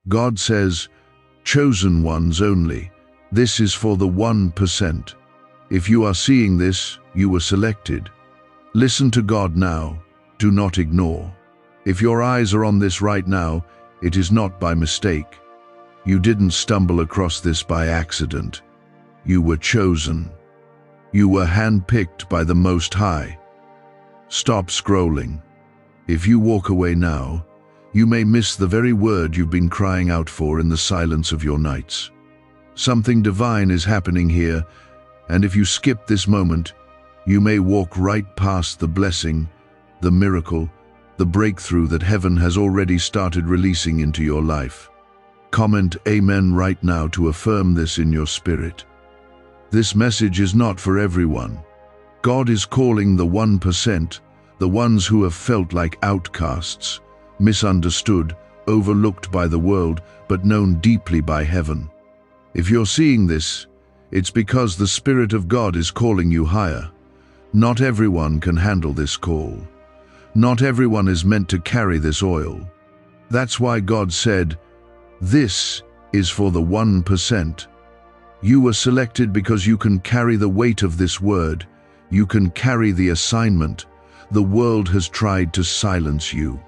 God says, chosen ones only. This is for the 1%. If you are seeing this, you were selected. Listen to God now. Do not ignore. If your eyes are on this right now, it is not by mistake. You didn't stumble across this by accident. You were chosen. You were handpicked by the Most High. Stop scrolling. If you walk away now, you may miss the very word you've been crying out for in the silence of your nights. Something divine is happening here, and if you skip this moment, you may walk right past the blessing, the miracle, the breakthrough that heaven has already started releasing into your life. Comment Amen right now to affirm this in your spirit. This message is not for everyone. God is calling the 1%, the ones who have felt like outcasts, misunderstood, overlooked by the world, but known deeply by heaven. If you're seeing this, it's because the Spirit of God is calling you higher. Not everyone can handle this call. Not everyone is meant to carry this oil. That's why God said, "This is for the 1%. You were selected because you can carry the weight of this word. You can carry the assignment. The world has tried to silence you.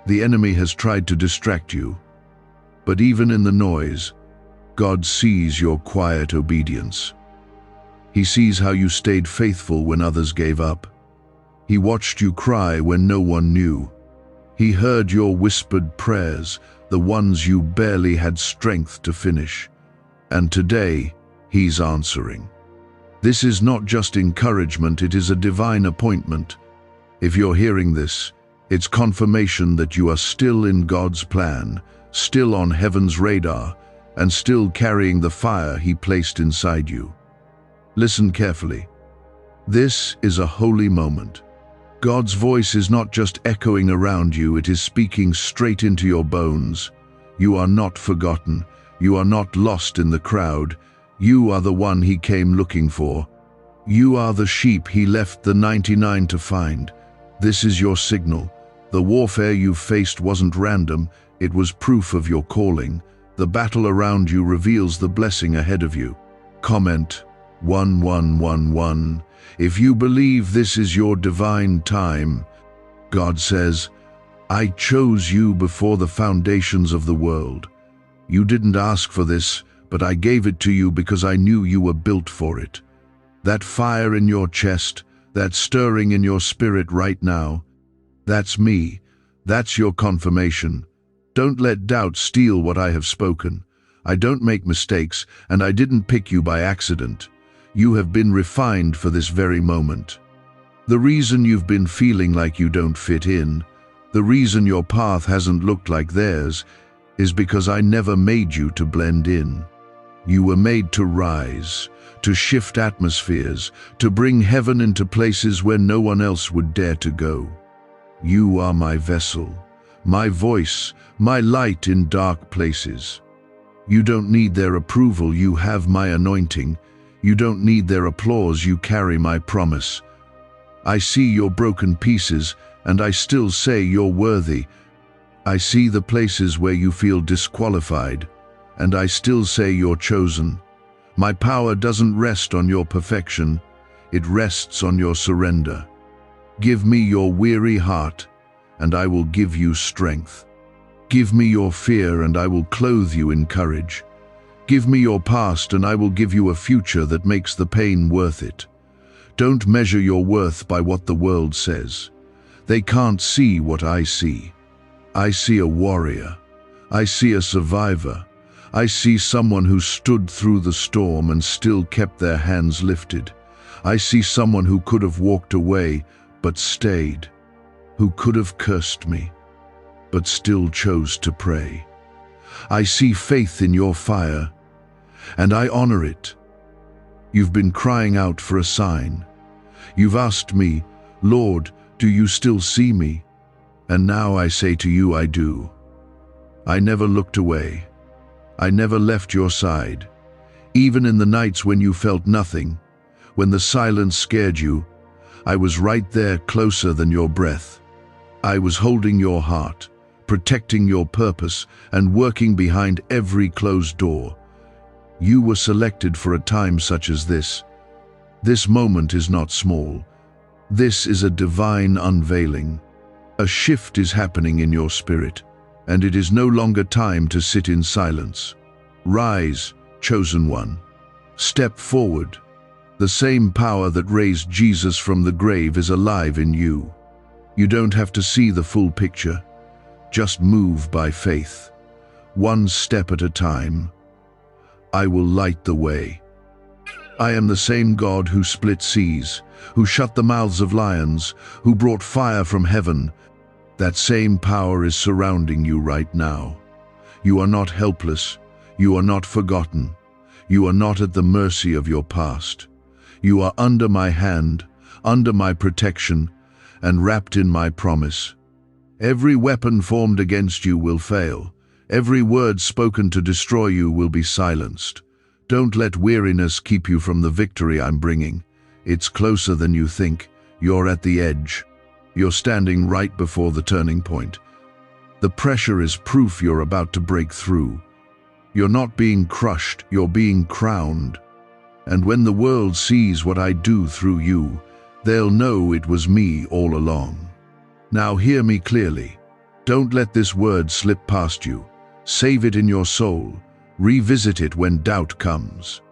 The enemy has tried to distract you. But even in the noise, God sees your quiet obedience. He sees how you stayed faithful when others gave up. He watched you cry when no one knew. He heard your whispered prayers, the ones you barely had strength to finish. And today, He's answering. This is not just encouragement, it is a divine appointment. If you're hearing this, it's confirmation that you are still in God's plan, still on heaven's radar, and still carrying the fire He placed inside you. Listen carefully. This is a holy moment. God's voice is not just echoing around you, it is speaking straight into your bones. You are not forgotten. You are not lost in the crowd. You are the one He came looking for. You are the sheep He left the 99 to find. This is your signal. The warfare you faced wasn't random, it was proof of your calling. The battle around you reveals the blessing ahead of you. Comment 1111 if you believe this is your divine time. God says, "I chose you before the foundations of the world. You didn't ask for this, but I gave it to you because I knew you were built for it." That fire in your chest, that stirring in your spirit right now, that's me. That's your confirmation. Don't let doubt steal what I have spoken. I don't make mistakes, and I didn't pick you by accident. You have been refined for this very moment. The reason you've been feeling like you don't fit in, the reason your path hasn't looked like theirs, is because I never made you to blend in. You were made to rise, to shift atmospheres, to bring heaven into places where no one else would dare to go. You are my vessel, my voice, my light in dark places. You don't need their approval, you have my anointing. You don't need their applause, you carry my promise. I see your broken pieces, and I still say you're worthy. I see the places where you feel disqualified, and I still say you're chosen. My power doesn't rest on your perfection, it rests on your surrender. Give me your weary heart, and I will give you strength. Give me your fear, and I will clothe you in courage. Give me your past, and I will give you a future that makes the pain worth it. Don't measure your worth by what the world says. They can't see what I see. I see a warrior. I see a survivor. I see someone who stood through the storm and still kept their hands lifted. I see someone who could have walked away, but stayed. Who could have cursed me, but still chose to pray. I see faith in your fire, and I honor it. You've been crying out for a sign. You've asked me, "Lord, do you still see me?" And now I say to you, I do. I never looked away. I never left your side. Even in the nights when you felt nothing, when the silence scared you, I was right there, closer than your breath. I was holding your heart, protecting your purpose, and working behind every closed door. You were selected for a time such as this. This moment is not small. This is a divine unveiling. A shift is happening in your spirit, and it is no longer time to sit in silence. Rise, chosen one. Step forward. The same power that raised Jesus from the grave is alive in you. You don't have to see the full picture. Just move by faith, one step at a time. I will light the way. I am the same God who split seas, who shut the mouths of lions, who brought fire from heaven. That same power is surrounding you right now. You are not helpless. You are not forgotten. You are not at the mercy of your past. You are under my hand, under my protection, and wrapped in my promise. Every weapon formed against you will fail. Every word spoken to destroy you will be silenced. Don't let weariness keep you from the victory I'm bringing. It's closer than you think. You're at the edge. You're standing right before the turning point. The pressure is proof you're about to break through. You're not being crushed, you're being crowned. And when the world sees what I do through you, they'll know it was me all along. Now hear me clearly. Don't let this word slip past you. Save it in your soul. Revisit it when doubt comes.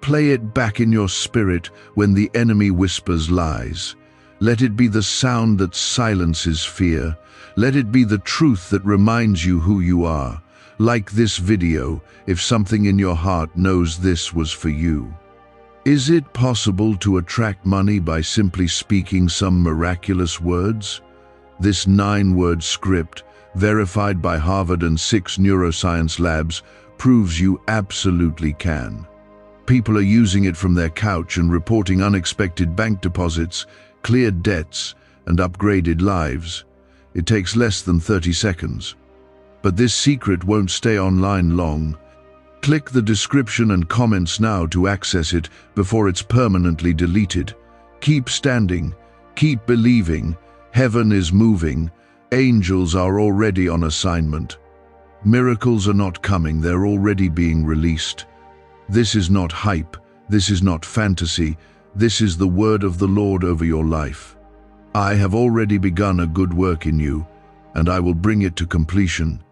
Play it back in your spirit when the enemy whispers lies. Let it be the sound that silences fear. Let it be the truth that reminds you who you are. Like this video, if something in your heart knows this was for you. Is it possible to attract money by simply speaking some miraculous words? This 9-word script, verified by Harvard and 6 neuroscience labs, proves you absolutely can. People are using it from their couch and reporting unexpected bank deposits, cleared debts, and upgraded lives. It takes less than 30 seconds. But this secret won't stay online long. Click the description and comments now to access it before it's permanently deleted. Keep standing, keep believing. Heaven is moving. Angels are already on assignment. Miracles are not coming, they're already being released. This is not hype, this is not fantasy, this is the word of the Lord over your life. I have already begun a good work in you, and I will bring it to completion.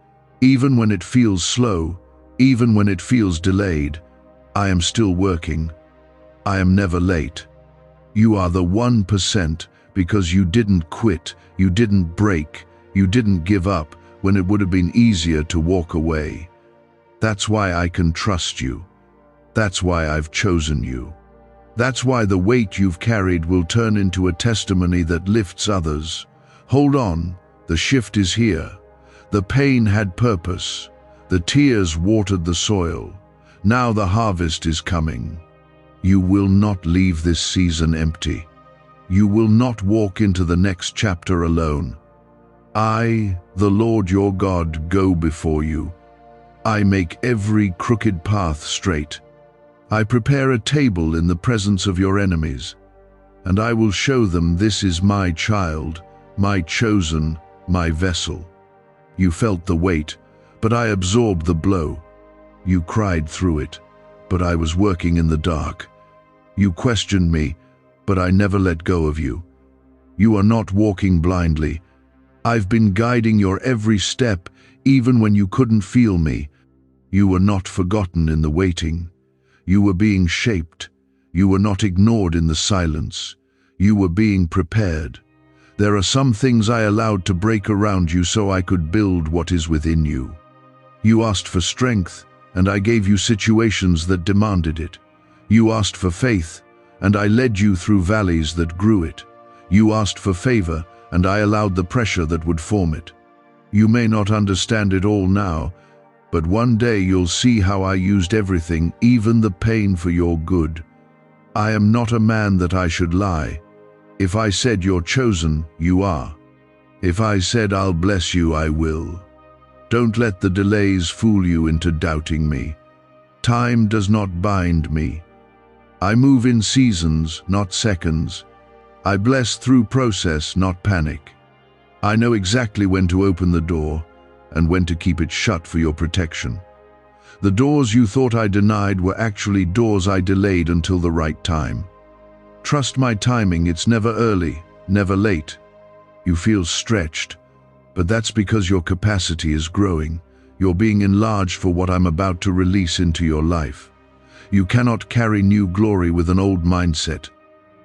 Even when it feels slow, even when it feels delayed, I am still working. I am never late. You are the 1% because you didn't quit, you didn't break, you didn't give up when it would have been easier to walk away. That's why I can trust you. That's why I've chosen you. That's why the weight you've carried will turn into a testimony that lifts others. Hold on, the shift is here. The pain had purpose. The tears watered the soil. Now the harvest is coming. You will not leave this season empty. You will not walk into the next chapter alone. I, the Lord your God, go before you. I make every crooked path straight. I prepare a table in the presence of your enemies, and I will show them this is my child, my chosen, my vessel. You felt the weight, but I absorbed the blow. You cried through it, but I was working in the dark. You questioned me, but I never let go of you. You are not walking blindly. I've been guiding your every step, even when you couldn't feel me. You were not forgotten in the waiting. You were being shaped. You were not ignored in the silence. You were being prepared. There are some things I allowed to break around you so I could build what is within you. You asked for strength, and I gave you situations that demanded it. You asked for faith, and I led you through valleys that grew it. You asked for favor, and I allowed the pressure that would form it. You may not understand it all now, but one day you'll see how I used everything, even the pain, for your good. I am not a man that I should lie. If I said you're chosen, you are. If I said I'll bless you, I will. Don't let the delays fool you into doubting me. Time does not bind me. I move in seasons, not seconds. I bless through process, not panic. I know exactly when to open the door and when to keep it shut for your protection. The doors you thought I denied were actually doors I delayed until the right time. Trust my timing, it's never early, never late. You feel stretched, but that's because your capacity is growing. You're being enlarged for what I'm about to release into your life. You cannot carry new glory with an old mindset.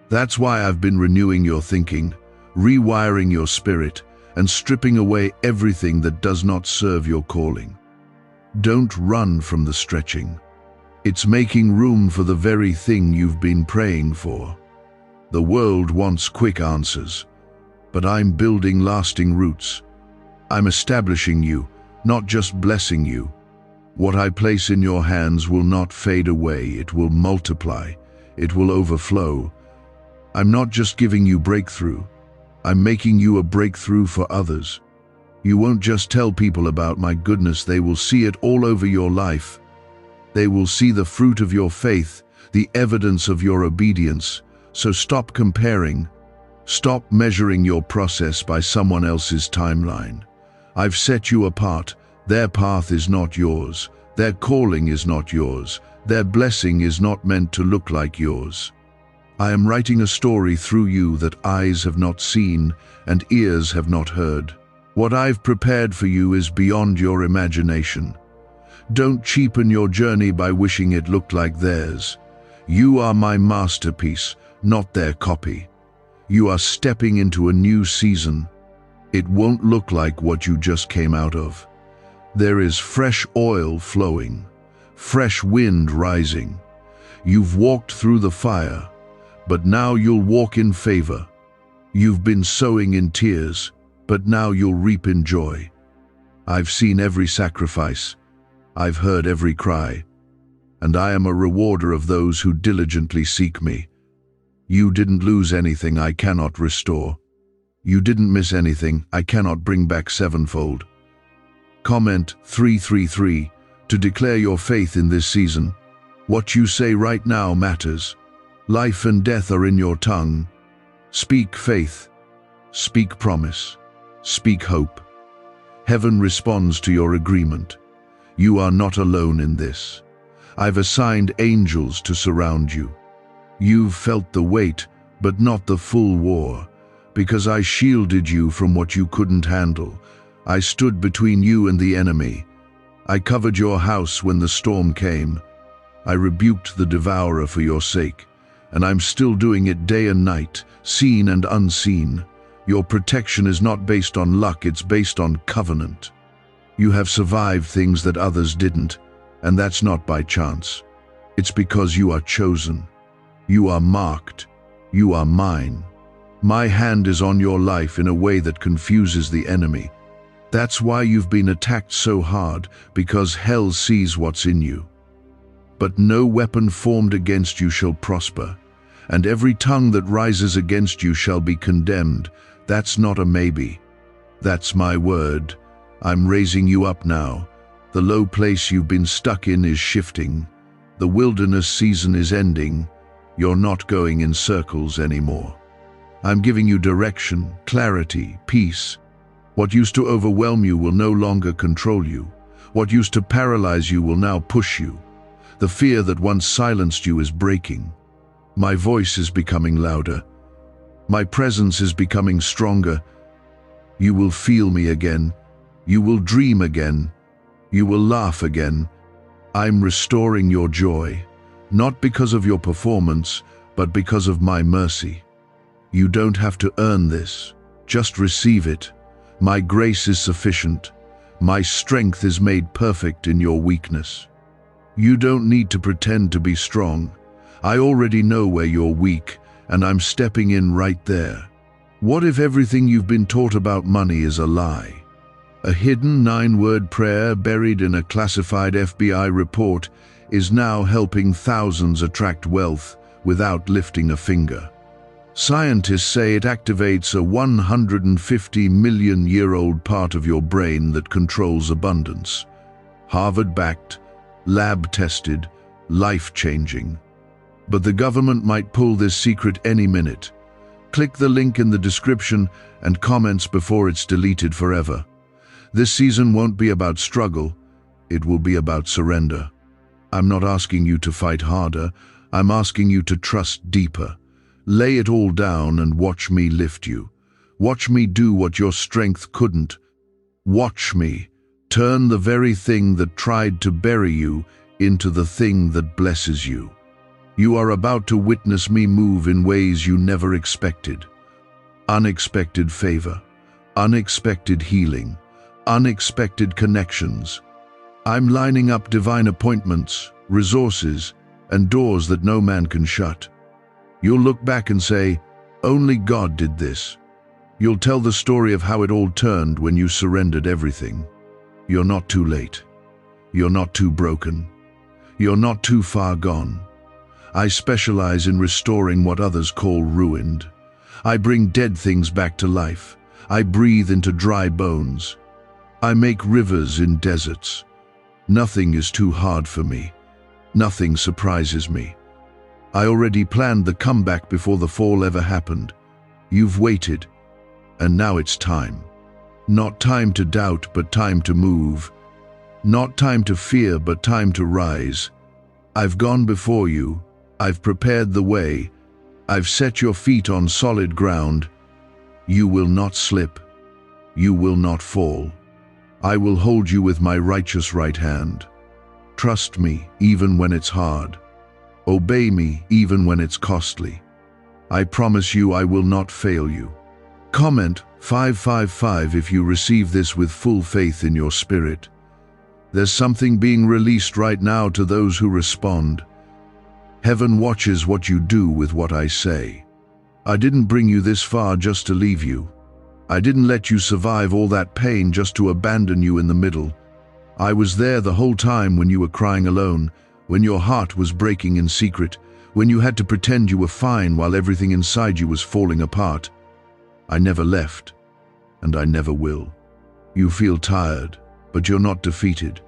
That's why I've been renewing your thinking, rewiring your spirit, and stripping away everything that does not serve your calling. Don't run from the stretching. It's making room for the very thing you've been praying for. The world wants quick answers, but I'm building lasting roots. I'm establishing you, not just blessing you. What I place in your hands will not fade away, it will multiply, it will overflow. I'm not just giving you breakthrough, I'm making you a breakthrough for others. You won't just tell people about my goodness, they will see it all over your life. They will see the fruit of your faith, the evidence of your obedience. So stop comparing. Stop measuring your process by someone else's timeline. I've set you apart. Their path is not yours. Their calling is not yours. Their blessing is not meant to look like yours. I am writing a story through you that eyes have not seen and ears have not heard. What I've prepared for you is beyond your imagination. Don't cheapen your journey by wishing it looked like theirs. You are my masterpiece, not their copy. You are stepping into a new season. It won't look like what you just came out of. There is fresh oil flowing, fresh wind rising. You've walked through the fire, but now you'll walk in favor. You've been sowing in tears, but now you'll reap in joy. I've seen every sacrifice. I've heard every cry, and I am a rewarder of those who diligently seek me. You didn't lose anything I cannot restore. You didn't miss anything I cannot bring back sevenfold. Comment 333 to declare your faith in this season. What you say right now matters. Life and death are in your tongue. Speak faith. Speak promise. Speak hope. Heaven responds to your agreement. You are not alone in this. I've assigned angels to surround you. You've felt the weight, but not the full war, because I shielded you from what you couldn't handle. I stood between you and the enemy. I covered your house when the storm came. I rebuked the devourer for your sake, and I'm still doing it day and night, seen and unseen. Your protection is not based on luck, it's based on covenant. You have survived things that others didn't, and that's not by chance. It's because you are chosen. You are marked. You are mine. My hand is on your life in a way that confuses the enemy. That's why you've been attacked so hard, because hell sees what's in you. But no weapon formed against you shall prosper, and every tongue that rises against you shall be condemned. That's not a maybe. That's my word. I'm raising you up now. The low place you've been stuck in is shifting. The wilderness season is ending. You're not going in circles anymore. I'm giving you direction, clarity, peace. What used to overwhelm you will no longer control you. What used to paralyze you will now push you. The fear that once silenced you is breaking. My voice is becoming louder. My presence is becoming stronger. You will feel me again. You will dream again. You will laugh again. I'm restoring your joy, not because of your performance, but because of my mercy. You don't have to earn this. Just receive it. My grace is sufficient. My strength is made perfect in your weakness. You don't need to pretend to be strong. I already know where you're weak, and I'm stepping in right there. What if everything you've been taught about money is a lie? A hidden 9-word prayer buried in a classified FBI report is now helping thousands attract wealth without lifting a finger. Scientists say it activates a 150-million-year-old part of your brain that controls abundance. Harvard-backed, lab-tested, life-changing. But the government might pull this secret any minute. Click the link in the description and comments before it's deleted forever. This season won't be about struggle, it will be about surrender. I'm not asking you to fight harder, I'm asking you to trust deeper. Lay it all down and watch me lift you. Watch me do what your strength couldn't. Watch me turn the very thing that tried to bury you into the thing that blesses you. You are about to witness me move in ways you never expected. Unexpected favor, unexpected healing, unexpected connections. I'm lining up divine appointments, resources, and doors that no man can shut. You'll look back and say, only God did this. You'll tell the story of how it all turned when you surrendered everything. You're not too late. You're not too broken. You're not too far gone. I specialize in restoring what others call ruined. I bring dead things back to life. I breathe into dry bones. I make rivers in deserts. Nothing is too hard for me. Nothing surprises me. I already planned the comeback before the fall ever happened. You've waited, and now it's time. Not time to doubt, but time to move. Not time to fear, but time to rise. I've gone before you. I've prepared the way. I've set your feet on solid ground. You will not slip. You will not fall. I will hold you with my righteous right hand. Trust me even when it's hard. Obey me even when it's costly. I promise you I will not fail you. Comment 555 if you receive this with full faith in your spirit. There's something being released right now to those who respond. Heaven watches what you do with what I say. I didn't bring you this far just to leave you. I didn't let you survive all that pain just to abandon you in the middle. I was there the whole time when you were crying alone, when your heart was breaking in secret, when you had to pretend you were fine while everything inside you was falling apart. I never left, and I never will. You feel tired, but you're not defeated.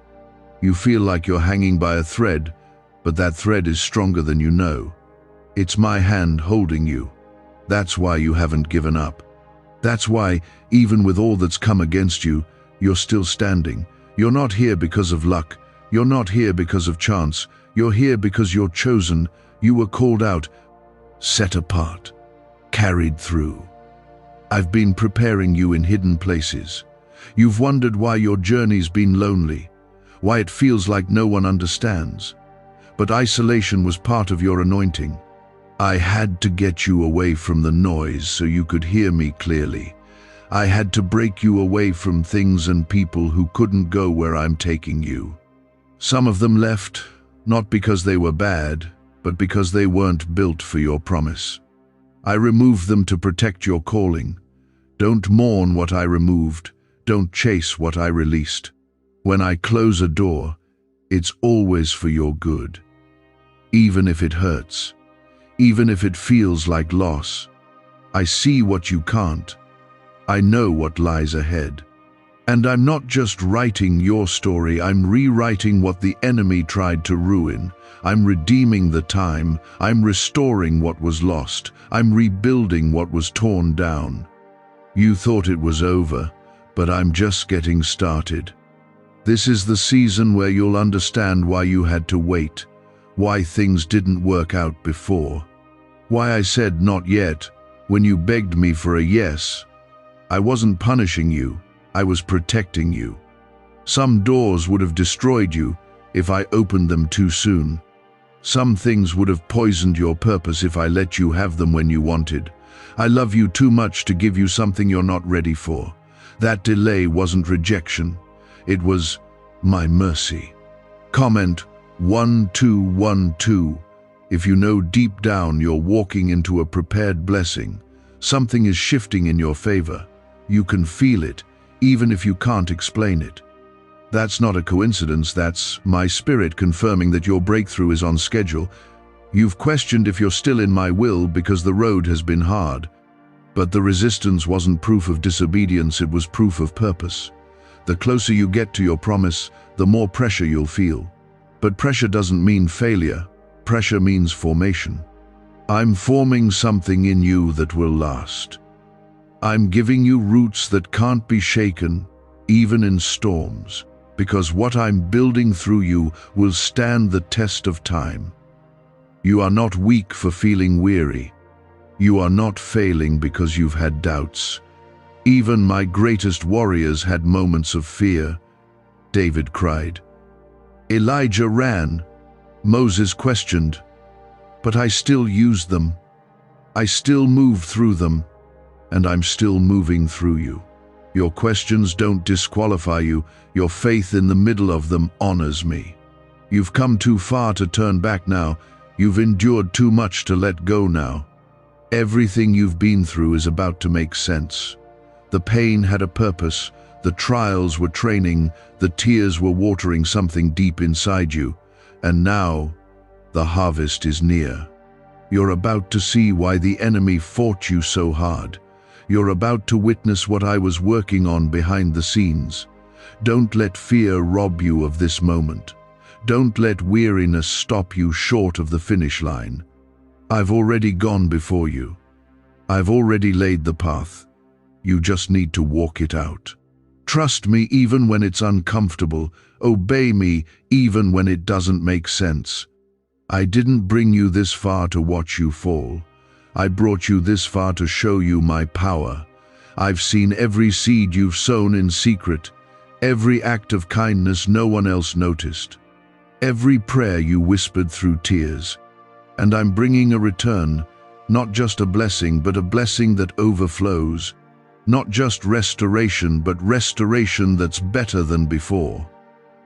You feel like you're hanging by a thread, but that thread is stronger than you know. It's my hand holding you. That's why you haven't given up. That's why, even with all that's come against you, you're still standing. You're not here because of luck. You're not here because of chance. You're here because you're chosen. You were called out, set apart, carried through. I've been preparing you in hidden places. You've wondered why your journey's been lonely, why it feels like no one understands. But isolation was part of your anointing. I had to get you away from the noise so you could hear me clearly. I had to break you away from things and people who couldn't go where I'm taking you. Some of them left, not because they were bad, but because they weren't built for your promise. I removed them to protect your calling. Don't mourn what I removed. Don't chase what I released. When I close a door, it's always for your good. Even if it hurts. Even if it feels like loss. I see what you can't. I know what lies ahead. And I'm not just writing your story, I'm rewriting what the enemy tried to ruin. I'm redeeming the time. I'm restoring what was lost. I'm rebuilding what was torn down. You thought it was over, but I'm just getting started. This is the season where you'll understand why you had to wait, why things didn't work out before, why I said not yet when you begged me for a yes. I wasn't punishing you, I was protecting you. Some doors would have destroyed you if I opened them too soon. Some things would have poisoned your purpose if I let you have them when you wanted. I love you too much to give you something you're not ready for. That delay wasn't rejection, it was my mercy. Comment 1212 if you know deep down you're walking into a prepared blessing. Something is shifting in your favor. You can feel it, even if you can't explain it. That's not a coincidence, that's my spirit confirming that your breakthrough is on schedule. You've questioned if you're still in my will because the road has been hard. But the resistance wasn't proof of disobedience, it was proof of purpose. The closer you get to your promise, the more pressure you'll feel. But pressure doesn't mean failure. Pressure means formation. I'm forming something in you that will last. I'm giving you roots that can't be shaken, even in storms, because what I'm building through you will stand the test of time. You are not weak for feeling weary. You are not failing because you've had doubts. Even my greatest warriors had moments of fear. David cried. Elijah ran. Moses questioned. But I still used them. I still moved through them. And I'm still moving through you. Your questions don't disqualify you. Your faith in the middle of them honors me. You've come too far to turn back now. You've endured too much to let go now. Everything you've been through is about to make sense. The pain had a purpose. The trials were training. The tears were watering something deep inside you. And now, the harvest is near. You're about to see why the enemy fought you so hard. You're about to witness what I was working on behind the scenes. Don't let fear rob you of this moment. Don't let weariness stop you short of the finish line. I've already gone before you. I've already laid the path. You just need to walk it out. Trust me even when it's uncomfortable. Obey me even when it doesn't make sense. I didn't bring you this far to watch you fall. I brought you this far to show you my power. I've seen every seed you've sown in secret, every act of kindness no one else noticed, every prayer you whispered through tears. And I'm bringing a return, not just a blessing, but a blessing that overflows. Not just restoration, but restoration that's better than before.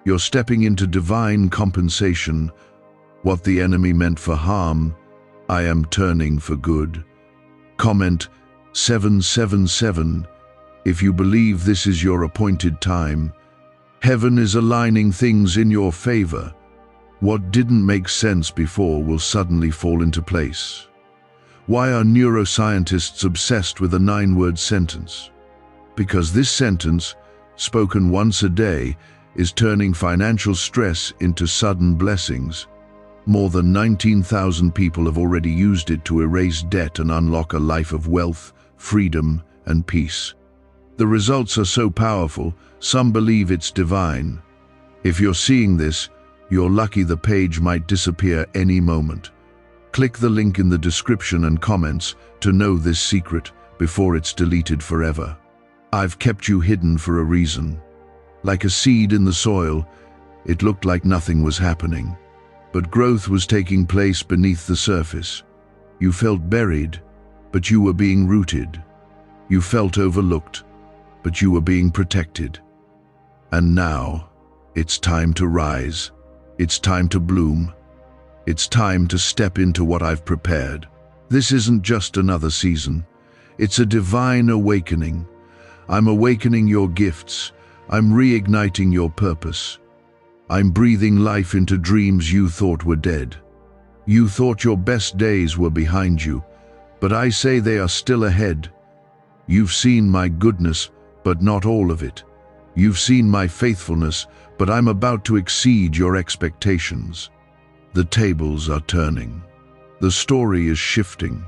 You're stepping into divine compensation. What the enemy meant for harm, I am turning for good. Comment 777 if you believe this is your appointed time. Heaven is aligning things in your favor. What didn't make sense before will suddenly fall into place. Why are neuroscientists obsessed with a 9-word sentence? Because this sentence, spoken once a day, is turning financial stress into sudden blessings. More than 19,000 people have already used it to erase debt and unlock a life of wealth, freedom, and peace. The results are so powerful, some believe it's divine. If you're seeing this, you're lucky. The page might disappear any moment. Click the link in the description and comments to know this secret before it's deleted forever. I've kept you hidden for a reason. Like a seed in the soil, it looked like nothing was happening. But growth was taking place beneath the surface. You felt buried, but you were being rooted. You felt overlooked, but you were being protected. And now, it's time to rise. It's time to bloom. It's time to step into what I've prepared. This isn't just another season. It's a divine awakening. I'm awakening your gifts. I'm reigniting your purpose. I'm breathing life into dreams you thought were dead. You thought your best days were behind you, but I say they are still ahead. You've seen my goodness, but not all of it. You've seen my faithfulness, but I'm about to exceed your expectations. The tables are turning. The story is shifting.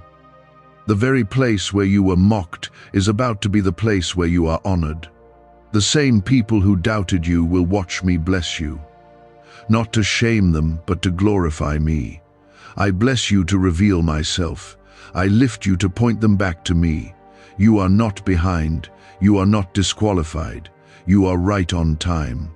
The very place where you were mocked is about to be the place where you are honored. The same people who doubted you will watch me bless you. Not to shame them, but to glorify me. I bless you to reveal myself. I lift you to point them back to me. You are not behind. You are not disqualified. You are right on time.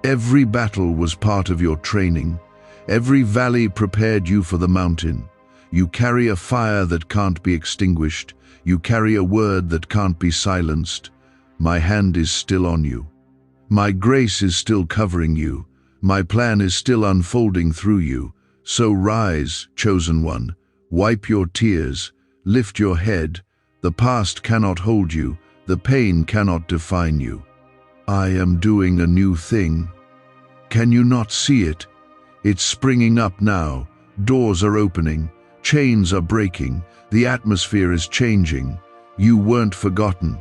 Every battle was part of your training. Every valley prepared you for the mountain. You carry a fire that can't be extinguished. You carry a word that can't be silenced. My hand is still on you. My grace is still covering you. My plan is still unfolding through you. So rise, chosen one. Wipe your tears. Lift your head. The past cannot hold you. The pain cannot define you. I am doing a new thing. Can you not see it? It's springing up now. Doors are opening. Chains are breaking. The atmosphere is changing. You weren't forgotten.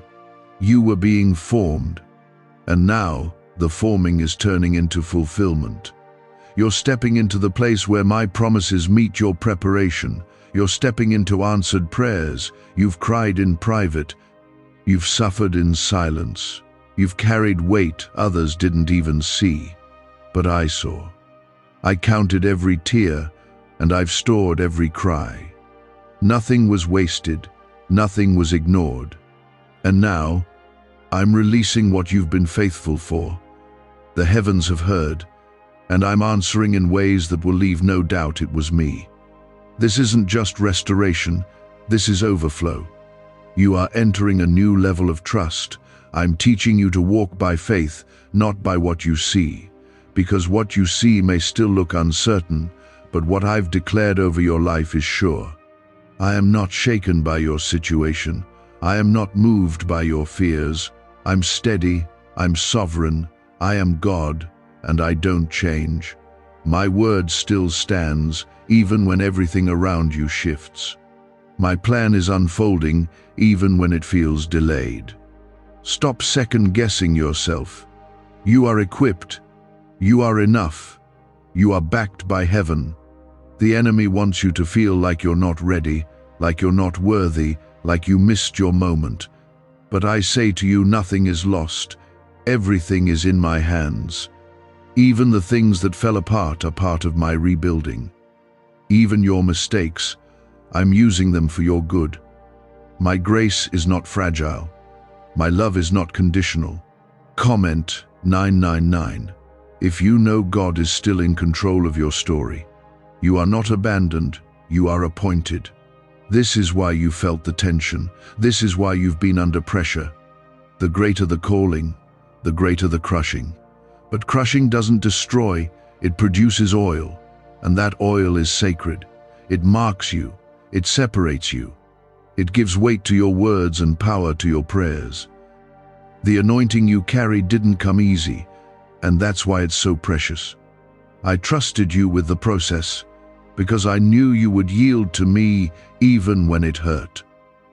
You were being formed. And now, the forming is turning into fulfillment. You're stepping into the place where my promises meet your preparation. You're stepping into answered prayers. You've cried in private. You've suffered in silence. You've carried weight others didn't even see, but I saw. I counted every tear, and I've stored every cry. Nothing was wasted, nothing was ignored. And now, I'm releasing what you've been faithful for. The heavens have heard, and I'm answering in ways that will leave no doubt it was me. This isn't just restoration, this is overflow. You are entering a new level of trust. I'm teaching you to walk by faith, not by what you see. Because what you see may still look uncertain, but what I've declared over your life is sure. I am not shaken by your situation. I am not moved by your fears. I'm steady, I'm sovereign, I am God, and I don't change. My word still stands, even when everything around you shifts. My plan is unfolding, even when it feels delayed. Stop second-guessing yourself. You are equipped. You are enough. You are backed by heaven. The enemy wants you to feel like you're not ready, like you're not worthy, like you missed your moment. But I say to you, nothing is lost. Everything is in my hands. Even the things that fell apart are part of my rebuilding. Even your mistakes, I'm using them for your good. My grace is not fragile. My love is not conditional. Comment 999. If you know God is still in control of your story, you are not abandoned, you are appointed. This is why you felt the tension. This is why you've been under pressure. The greater the calling, the greater the crushing. But crushing doesn't destroy, it produces oil. And that oil is sacred. It marks you, it separates you. It gives weight to your words and power to your prayers. The anointing you carry didn't come easy, and that's why it's so precious. I trusted you with the process, because I knew you would yield to me even when it hurt.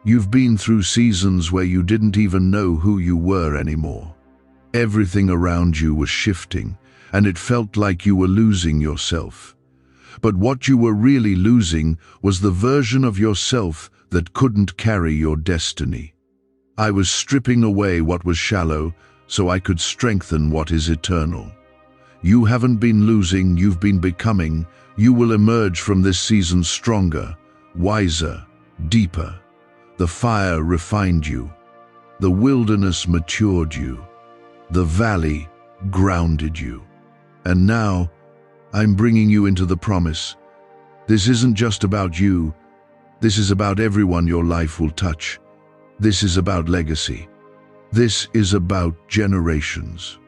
You've been through seasons where you didn't even know who you were anymore. Everything around you was shifting, and it felt like you were losing yourself. But what you were really losing was the version of yourself that couldn't carry your destiny. I was stripping away what was shallow so I could strengthen what is eternal. You haven't been losing, you've been becoming. You will emerge from this season stronger, wiser, deeper. The fire refined you. The wilderness matured you. The valley grounded you. And now, I'm bringing you into the promise. This isn't just about you. This is about everyone your life will touch. This is about legacy. This is about generations.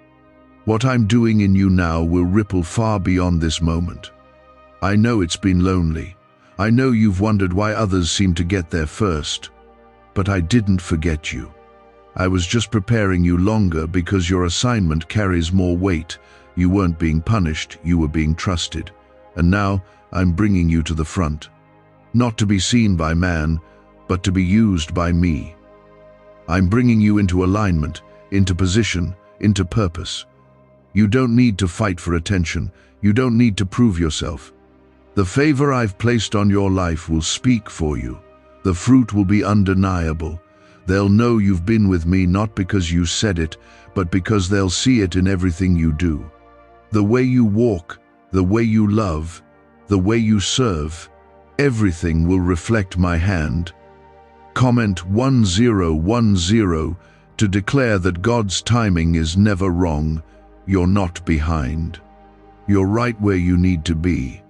What I'm doing in you now will ripple far beyond this moment. I know it's been lonely. I know you've wondered why others seem to get there first. But I didn't forget you. I was just preparing you longer because your assignment carries more weight. You weren't being punished, you were being trusted. And now I'm bringing you to the front. Not to be seen by man, but to be used by me. I'm bringing you into alignment, into position, into purpose. You don't need to fight for attention. You don't need to prove yourself. The favor I've placed on your life will speak for you. The fruit will be undeniable. They'll know you've been with me not because you said it, but because they'll see it in everything you do. The way you walk, the way you love, the way you serve, everything will reflect my hand. Comment 1010 to declare that God's timing is never wrong. You're not behind. You're right where you need to be.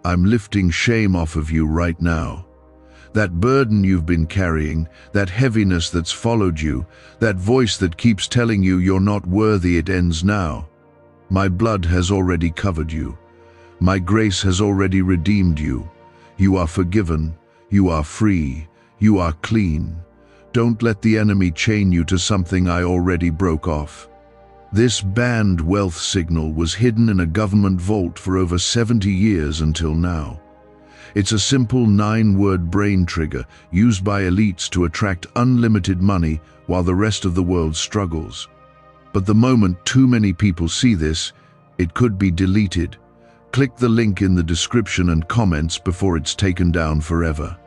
I'm lifting shame off of you right now. That burden you've been carrying, that heaviness that's followed you, that voice that keeps telling you you're not worthy, it ends now. My blood has already covered you. My grace has already redeemed you. You are forgiven. You are free. You are clean. Don't let the enemy chain you to something I already broke off. This banned wealth signal was hidden in a government vault for over 70 years until now. It's a simple 9-word brain trigger used by elites to attract unlimited money while the rest of the world struggles. But the moment too many people see this, it could be deleted. Click the link in the description and comments before it's taken down forever.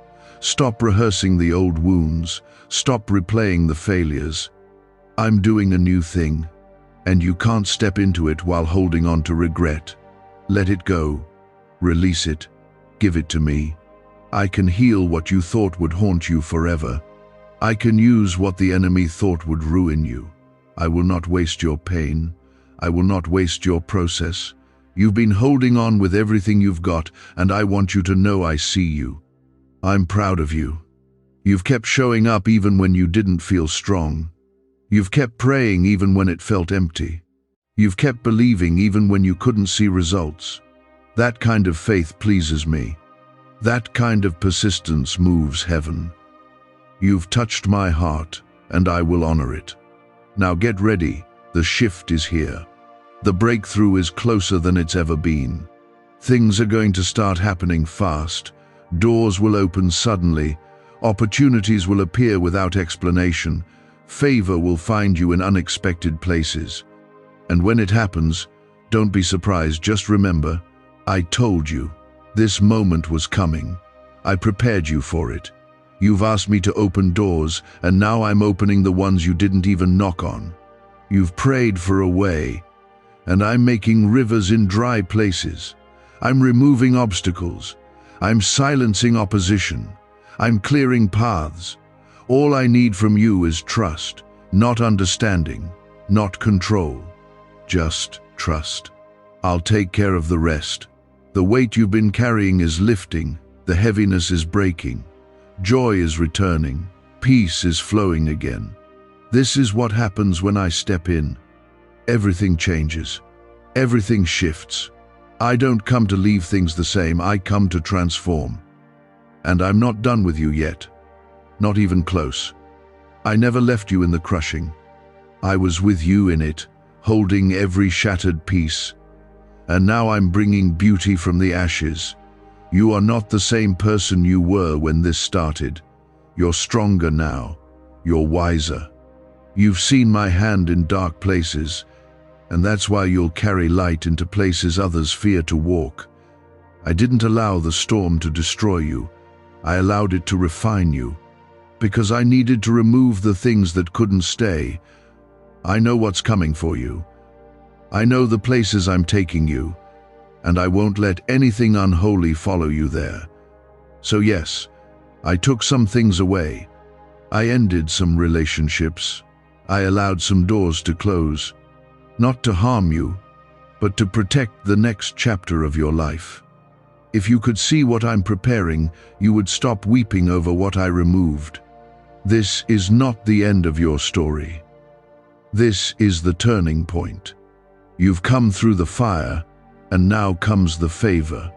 Stop rehearsing the old wounds. Stop replaying the failures. I'm doing a new thing, and you can't step into it while holding on to regret. Let it go. Release it. Give it to me. I can heal what you thought would haunt you forever. I can use what the enemy thought would ruin you. I will not waste your pain. I will not waste your process. You've been holding on with everything you've got, and I want you to know I see you. I'm proud of you. You've kept showing up even when you didn't feel strong. You've kept praying even when it felt empty. You've kept believing even when you couldn't see results. That kind of faith pleases me. That kind of persistence moves heaven. You've touched my heart, and I will honor it. Now get ready. The shift is here. The breakthrough is closer than it's ever been. Things are going to start happening fast. Doors will open suddenly. Opportunities will appear without explanation. Favor will find you in unexpected places. And when it happens, don't be surprised. Just remember, I told you. This moment was coming. I prepared you for it. You've asked me to open doors, and now I'm opening the ones you didn't even knock on. You've prayed for a way, and I'm making rivers in dry places. I'm removing obstacles. I'm silencing opposition. I'm clearing paths. All I need from you is trust, not understanding, not control. Just trust. I'll take care of the rest. The weight you've been carrying is lifting. The heaviness is breaking. Joy is returning. Peace is flowing again. This is what happens when I step in. Everything changes. Everything shifts. I don't come to leave things the same. I come to transform. And I'm not done with you yet. Not even close. I never left you in the crushing. I was with you in it, holding every shattered piece. And now I'm bringing beauty from the ashes. You are not the same person you were when this started. You're stronger now. You're wiser. You've seen my hand in dark places, and that's why you'll carry light into places others fear to walk. I didn't allow the storm to destroy you. I allowed it to refine you, because I needed to remove the things that couldn't stay. I know what's coming for you. I know the places I'm taking you, and I won't let anything unholy follow you there. So yes, I took some things away. I ended some relationships. I allowed some doors to close, not to harm you, but to protect the next chapter of your life. If you could see what I'm preparing, you would stop weeping over what I removed. This is not the end of your story. This is the turning point. You've come through the fire, and now comes the favor.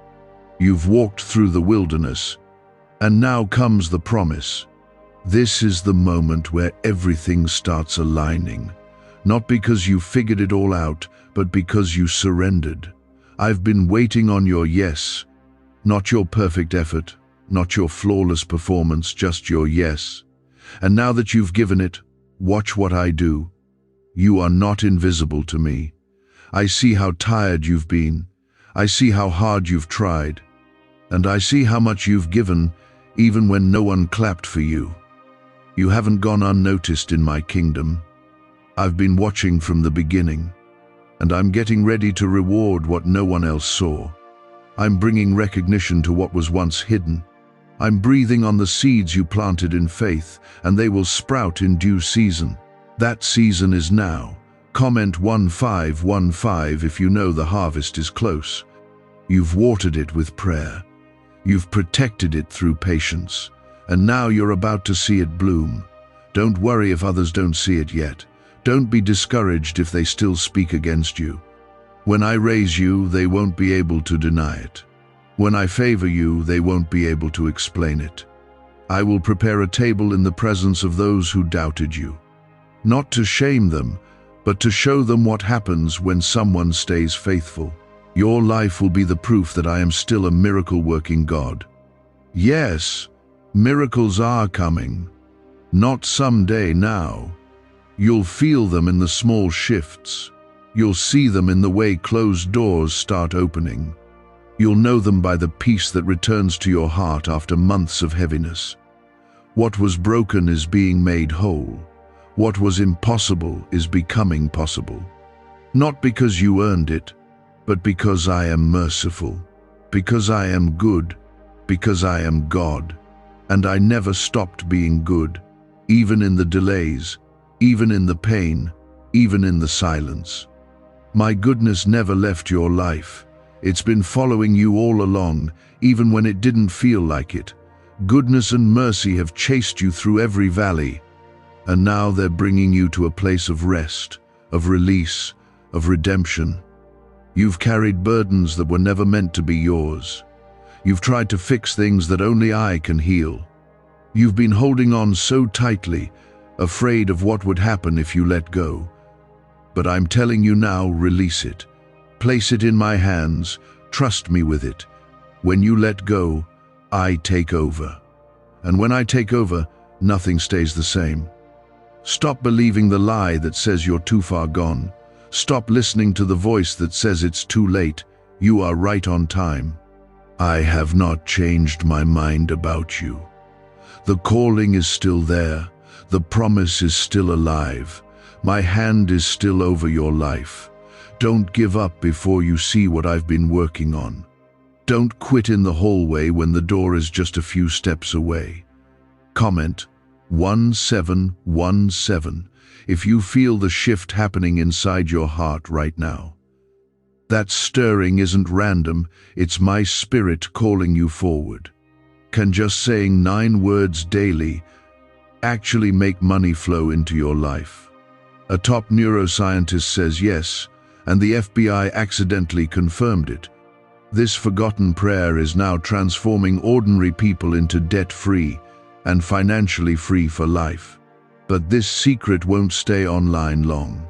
You've walked through the wilderness, and now comes the promise. This is the moment where everything starts aligning, not because you figured it all out, but because you surrendered. I've been waiting on your yes, not your perfect effort, not your flawless performance, just your yes. And now that you've given it, watch what I do. You are not invisible to me. I see how tired you've been. I see how hard you've tried. And I see how much you've given, even when no one clapped for you. You haven't gone unnoticed in my kingdom. I've been watching from the beginning, and I'm getting ready to reward what no one else saw. I'm bringing recognition to what was once hidden. I'm breathing on the seeds you planted in faith, and they will sprout in due season. That season is now. Comment 1515 if you know the harvest is close. You've watered it with prayer. You've protected it through patience. And now you're about to see it bloom. Don't worry if others don't see it yet. Don't be discouraged if they still speak against you. When I raise you, they won't be able to deny it. When I favor you, they won't be able to explain it. I will prepare a table in the presence of those who doubted you. Not to shame them, but to show them what happens when someone stays faithful. Your life will be the proof that I am still a miracle-working God. Yes, miracles are coming. Not someday, now. You'll feel them in the small shifts. You'll see them in the way closed doors start opening. You'll know them by the peace that returns to your heart after months of heaviness. What was broken is being made whole. What was impossible is becoming possible. Not because you earned it, but because I am merciful, because I am good, because I am God. And I never stopped being good, even in the delays, even in the pain, even in the silence. My goodness never left your life. It's been following you all along, even when it didn't feel like it. Goodness and mercy have chased you through every valley, and now they're bringing you to a place of rest, of release, of redemption. You've carried burdens that were never meant to be yours. You've tried to fix things that only I can heal. You've been holding on so tightly, afraid of what would happen if you let go. But I'm telling you now, release it. Place it in my hands, trust me with it. When you let go, I take over. And when I take over, nothing stays the same. Stop believing the lie that says you're too far gone. Stop listening to the voice that says it's too late. You are right on time. I have not changed my mind about you. The calling is still there. The promise is still alive. My hand is still over your life. Don't give up before you see what I've been working on. Don't quit in the hallway when the door is just a few steps away. Comment 1717 if you feel the shift happening inside your heart right now. That stirring isn't random, it's my spirit calling you forward. Can just saying 9 words daily actually make money flow into your life? A top neuroscientist says yes, and the FBI accidentally confirmed it. This forgotten prayer is now transforming ordinary people into debt-free and financially free for life. But this secret won't stay online long.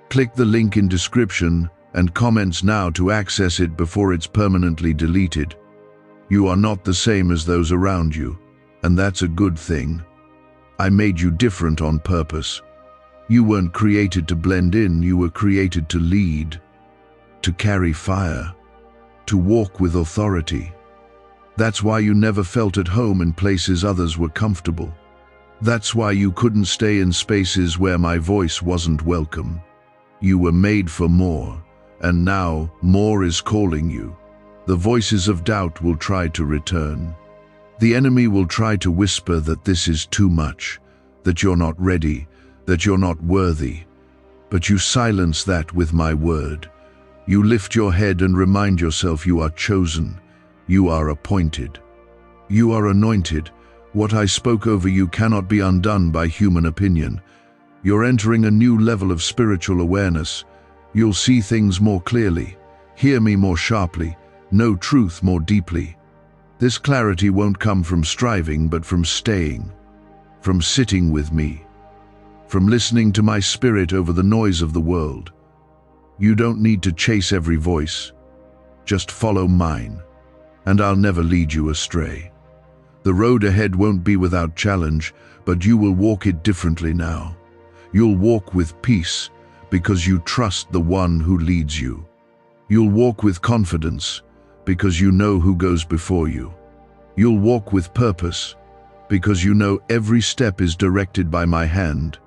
Click the link in description and comments now to access it before it's permanently deleted. You are not the same as those around you, and that's a good thing. I made you different on purpose. You weren't created to blend in, you were created to lead, to carry fire, to walk with authority. That's why you never felt at home in places others were comfortable. That's why you couldn't stay in spaces where my voice wasn't welcome. You were made for more, and now more is calling you. The voices of doubt will try to return. The enemy will try to whisper that this is too much, that you're not ready, that you're not worthy. But you silence that with my word. You lift your head and remind yourself you are chosen. You are appointed. You are anointed. What I spoke over you cannot be undone by human opinion. You're entering a new level of spiritual awareness. You'll see things more clearly, hear me more sharply, know truth more deeply. This clarity won't come from striving, but from staying, from sitting with me, from listening to my spirit over the noise of the world. You don't need to chase every voice. Just follow mine, and I'll never lead you astray. The road ahead won't be without challenge, but you will walk it differently now. You'll walk with peace because you trust the one who leads you. You'll walk with confidence because you know who goes before you. You'll walk with purpose because you know every step is directed by my hand.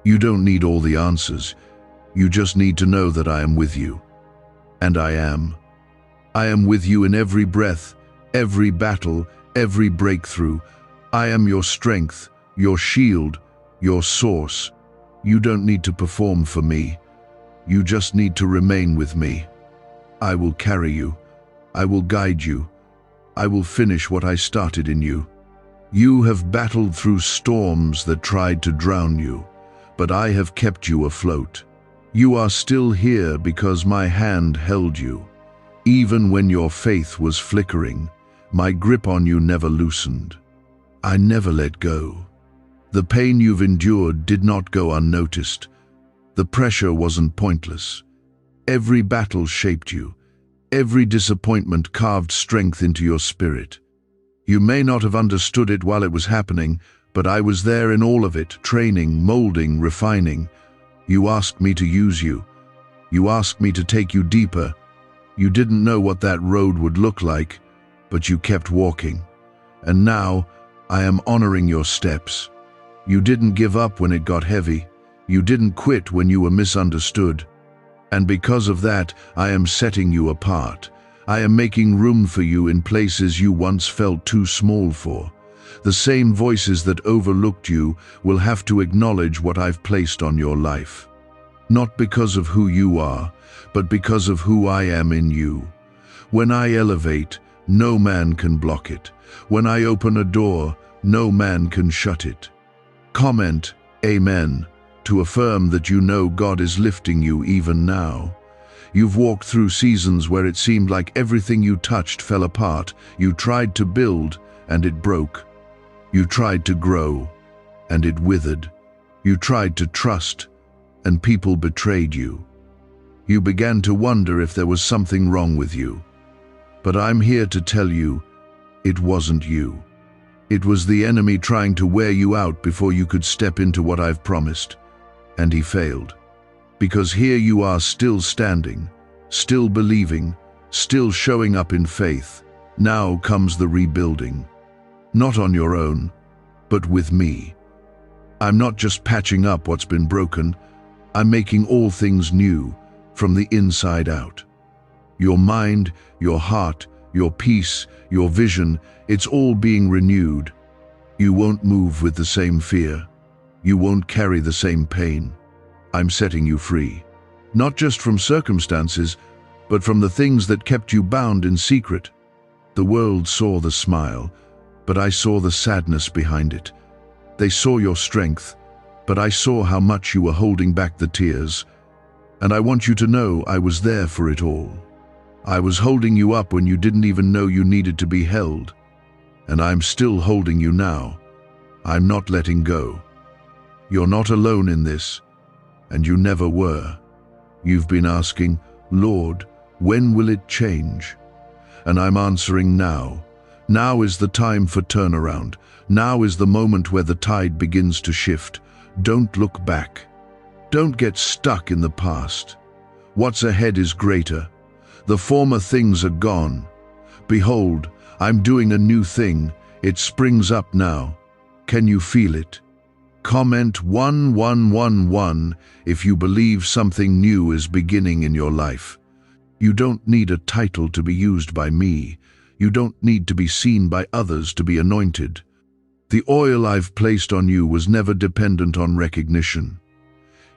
You don't need all the answers. You just need to know that I am with you. And I am. I am with you in every breath, every battle, every breakthrough. I am your strength, your shield, your source. You don't need to perform for me. You just need to remain with me. I will carry you. I will guide you. I will finish what I started in you. You have battled through storms that tried to drown you, but I have kept you afloat. You are still here because my hand held you. Even when your faith was flickering, my grip on you never loosened. I never let go. The pain you've endured did not go unnoticed. The pressure wasn't pointless. Every battle shaped you. Every disappointment carved strength into your spirit. You may not have understood it while it was happening, but I was there in all of it, training, molding, refining. You asked me to use you. You asked me to take you deeper. You didn't know what that road would look like, but you kept walking. And now, I am honoring your steps. You didn't give up when it got heavy. You didn't quit when you were misunderstood. And because of that, I am setting you apart. I am making room for you in places you once felt too small for. The same voices that overlooked you will have to acknowledge what I've placed on your life. Not because of who you are, but because of who I am in you. When I elevate, no man can block it. When I open a door, no man can shut it. Comment, Amen, to affirm that you know God is lifting you even now. You've walked through seasons where it seemed like everything you touched fell apart. You tried to build, and it broke. You tried to grow, and it withered. You tried to trust, and people betrayed you. You began to wonder if there was something wrong with you. But I'm here to tell you, it wasn't you. It was the enemy trying to wear you out before you could step into what I've promised. And he failed. Because here you are, still standing, still believing, still showing up in faith. Now comes the rebuilding. Not on your own, but with me. I'm not just patching up what's been broken. I'm making all things new, from the inside out. Your mind, your heart, your peace, your vision, it's all being renewed. You won't move with the same fear. You won't carry the same pain. I'm setting you free. Not just from circumstances, but from the things that kept you bound in secret. The world saw the smile, but I saw the sadness behind it. They saw your strength, but I saw how much you were holding back the tears. And I want you to know I was there for it all. I was holding you up when you didn't even know you needed to be held. And I'm still holding you now. I'm not letting go. You're not alone in this, and you never were. You've been asking, Lord, when will it change? And I'm answering now. Now is the time for turnaround. Now is the moment where the tide begins to shift. Don't look back. Don't get stuck in the past. What's ahead is greater. The former things are gone. Behold, I'm doing a new thing. It springs up now. Can you feel it? Comment 1111 if you believe something new is beginning in your life. You don't need a title to be used by me. You don't need to be seen by others to be anointed. The oil I've placed on you was never dependent on recognition.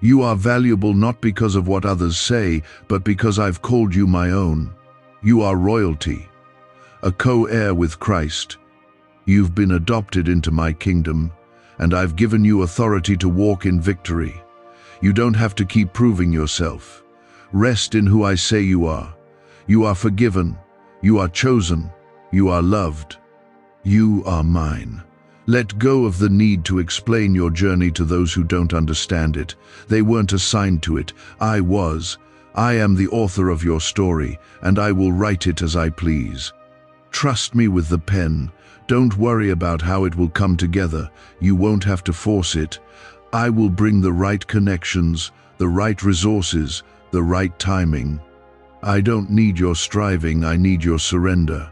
You are valuable not because of what others say, but because I've called you my own. You are royalty, a co-heir with Christ. You've been adopted into my kingdom, and I've given you authority to walk in victory. You don't have to keep proving yourself. Rest in who I say you are. You are forgiven. You are chosen. You are loved. You are mine. Let go of the need to explain your journey to those who don't understand it. They weren't assigned to it. I was. I am the author of your story, and I will write it as I please. Trust me with the pen. Don't worry about how it will come together. You won't have to force it. I will bring the right connections, the right resources, the right timing. I don't need your striving, I need your surrender.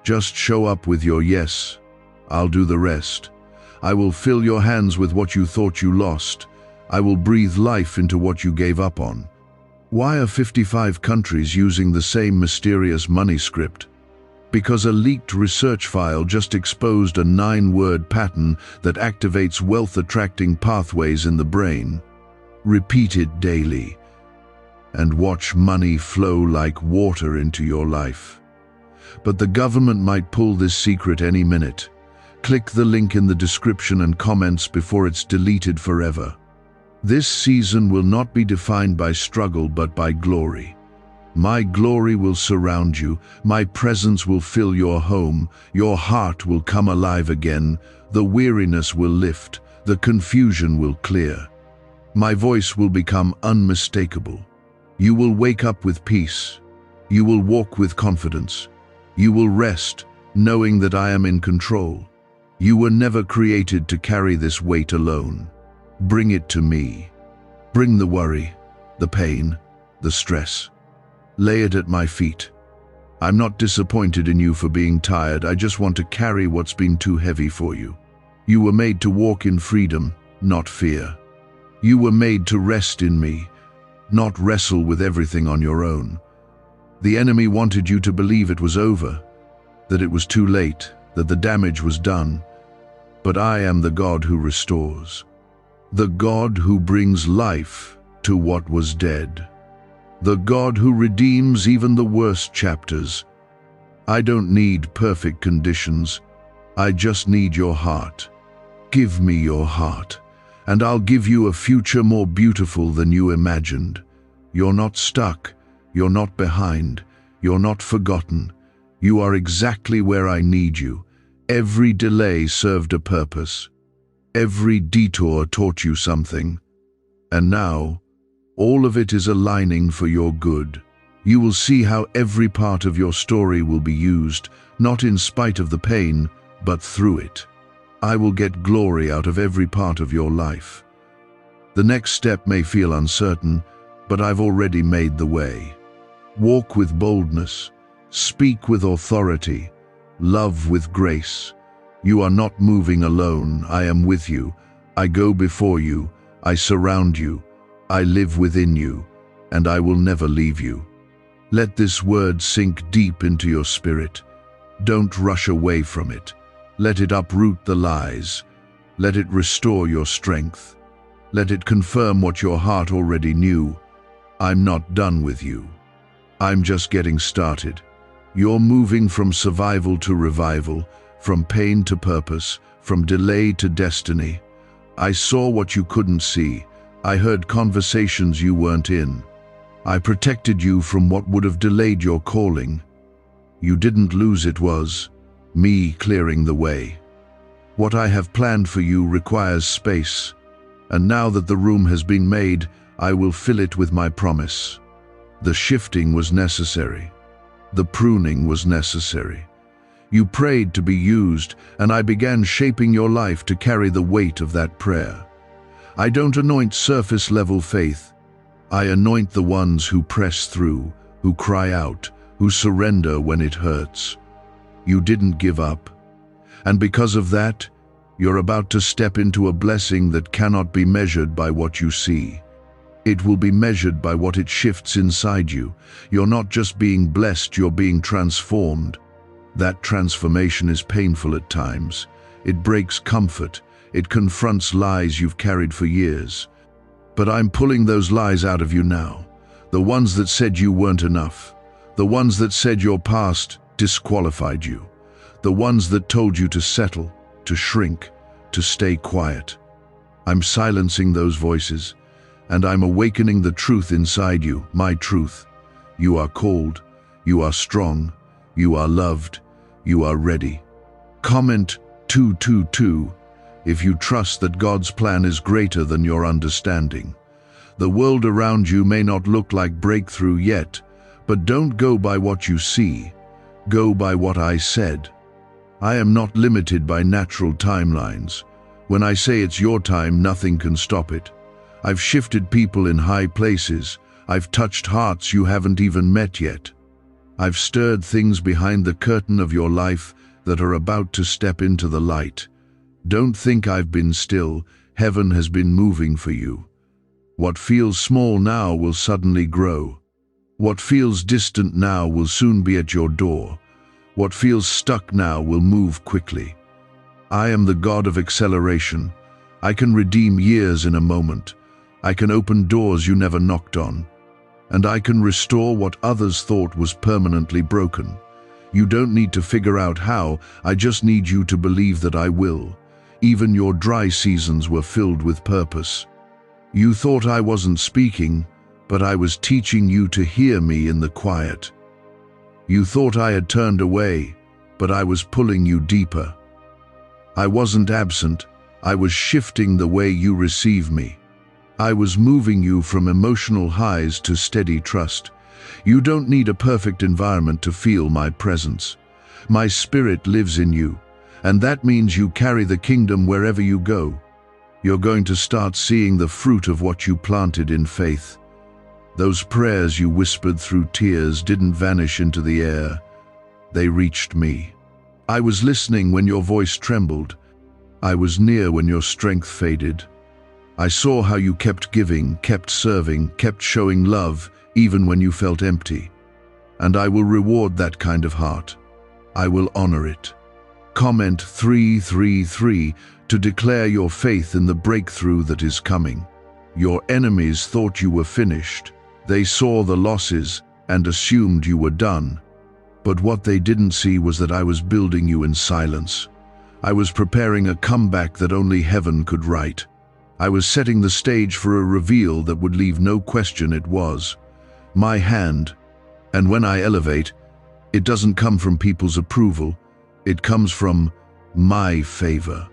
Just show up with your yes. I'll do the rest. I will fill your hands with what you thought you lost. I will breathe life into what you gave up on. Why are 55 countries using the same mysterious money script? Because a leaked research file just exposed a 9-word pattern that activates wealth-attracting pathways in the brain. Repeat it daily, and watch money flow like water into your life. But the government might pull this secret any minute. Click the link in the description and comments before it's deleted forever. This season will not be defined by struggle but by glory. My glory will surround you, my presence will fill your home, your heart will come alive again, the weariness will lift, the confusion will clear. My voice will become unmistakable. You will wake up with peace. You will walk with confidence. You will rest, knowing that I am in control. You were never created to carry this weight alone. Bring it to me. Bring the worry, the pain, the stress. Lay it at my feet. I'm not disappointed in you for being tired. I just want to carry what's been too heavy for you. You were made to walk in freedom, not fear. You were made to rest in me, not wrestle with everything on your own. The enemy wanted you to believe it was over, that it was too late, that the damage was done. But I am the God who restores, the God who brings life to what was dead, the God who redeems even the worst chapters. I don't need perfect conditions. I just need your heart. Give me your heart, and I'll give you a future more beautiful than you imagined. You're not stuck. You're not behind. You're not forgotten. You are exactly where I need you. Every delay served a purpose. Every detour taught you something. And now, all of it is aligning for your good. You will see how every part of your story will be used, not in spite of the pain, but through it. I will get glory out of every part of your life. The next step may feel uncertain, but I've already made the way. Walk with boldness, speak with authority, love with grace. You are not moving alone. I am with you. I go before you. I surround you. I live within you, and I will never leave you. Let this word sink deep into your spirit. Don't rush away from it. Let it uproot the lies. Let it restore your strength. Let it confirm what your heart already knew. I'm not done with you. I'm just getting started. You're moving from survival to revival, from pain to purpose, from delay to destiny. I saw what you couldn't see. I heard conversations you weren't in. I protected you from what would have delayed your calling. You didn't lose, it was me clearing the way. What I have planned for you requires space, and now that the room has been made, I will fill it with my promise. The shifting was necessary. The pruning was necessary. You prayed to be used, and I began shaping your life to carry the weight of that prayer. I don't anoint surface-level faith. I anoint the ones who press through, who cry out, who surrender when it hurts. You didn't give up. And because of that, you're about to step into a blessing that cannot be measured by what you see. It will be measured by what it shifts inside you. You're not just being blessed, you're being transformed. That transformation is painful at times. It breaks comfort. It confronts lies you've carried for years. But I'm pulling those lies out of you now. The ones that said you weren't enough. The ones that said your past disqualified you. The ones that told you to settle, to shrink, to stay quiet. I'm silencing those voices, and I'm awakening the truth inside you, my truth. You are called. You are strong. You are loved. You are ready. Comment 222 if you trust that God's plan is greater than your understanding. The world around you may not look like breakthrough yet, but don't go by what you see. Go by what I said. I am not limited by natural timelines. When I say it's your time, nothing can stop it. I've shifted people in high places. I've touched hearts you haven't even met yet. I've stirred things behind the curtain of your life that are about to step into the light. Don't think I've been still. Heaven has been moving for you. What feels small now will suddenly grow. What feels distant now will soon be at your door. What feels stuck now will move quickly. I am the God of acceleration. I can redeem years in a moment. I can open doors you never knocked on. And I can restore what others thought was permanently broken. You don't need to figure out how. I just need you to believe that I will. Even your dry seasons were filled with purpose. You thought I wasn't speaking, but I was teaching you to hear me in the quiet. You thought I had turned away, but I was pulling you deeper. I wasn't absent. I was shifting the way you receive me. I was moving you from emotional highs to steady trust. You don't need a perfect environment to feel my presence. My spirit lives in you, and that means you carry the kingdom wherever you go. You're going to start seeing the fruit of what you planted in faith. Those prayers you whispered through tears didn't vanish into the air. They reached me. I was listening when your voice trembled. I was near when your strength faded. I saw how you kept giving, kept serving, kept showing love, even when you felt empty. And I will reward that kind of heart. I will honor it. Comment 333 to declare your faith in the breakthrough that is coming. Your enemies thought you were finished. They saw the losses and assumed you were done. But what they didn't see was that I was building you in silence. I was preparing a comeback that only heaven could write. I was setting the stage for a reveal that would leave no question it was my hand. And when I elevate, it doesn't come from people's approval. It comes from my favor.